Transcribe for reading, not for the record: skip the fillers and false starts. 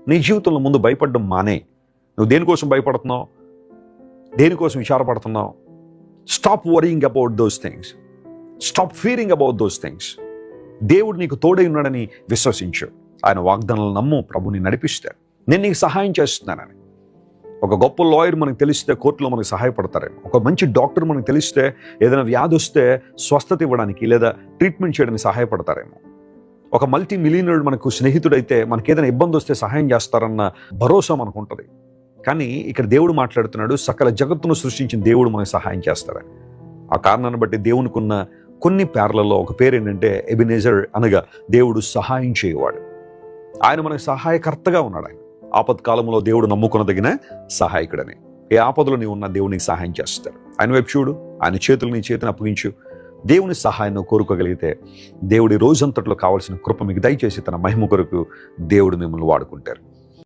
నీ జీవితంలో ముందు భయపడడం మానే. నువ్వు దేనికోసం భయపడుతున్నావు, దేనికోసం విచారపడుతున్నావు? Stop worrying about those things, stop fearing about those things. దేవుడు నీకు తోడై ఉన్నాడని విశ్వసించు. ఆయన వాగ్దానాలు నమ్ము, ప్రభుని నడిపిస్తాడు. నేను నీకు సహాయం చేస్తున్నానని. ఒక గొప్ప లాయర్ మనకు తెలిస్తే కోర్టులో మనకు సహాయపడతారేమో. ఒక మంచి డాక్టర్ మనకు తెలిస్తే ఏదైనా వ్యాధి వస్తే స్వస్థత ఇవ్వడానికి లేదా ట్రీట్మెంట్ చేయడానికి సహాయపడతారేమో. ఒక మల్టీ మిలియనర్ మనకు స్నేహితుడైతే మనకి ఏదైనా ఇబ్బంది వస్తే సహాయం చేస్తారన్న భరోసా మనకు ఉంటుంది. కానీ ఇక్కడ దేవుడు మాట్లాడుతున్నాడు, సకల జగత్తును సృష్టించిన దేవుడు మనకు సహాయం చేస్తారని. ఆ కారణాన్ని బట్టి దేవునికి ఉన్న కొన్ని పేర్లలో ఒక పేరు ఏంటంటే ఎబినేజర్, అనగా దేవుడు సహాయం చేయవాడు. ఆయన మనకు సహాయకర్తగా ఉన్నాడు. ఆయన ఆపత్కాలంలో దేవుడు నమ్ముకునదగిన సహాయకుడని. ఏ ఆపదలో నీవు ఉన్న దేవునికి సహాయం చేస్తారు. ఆయన వైపు చూడు, ఆయన చేతులు నీ చేతిని అప్పగించు. దేవుని సహాయాన్ని కోరుకోగలిగితే దేవుడి రోజంతట్లో కావాల్సిన కృప మీకు దయచేసి తన మహిమ కొరకు దేవుడు మిమ్మల్ని వాడుకుంటారు.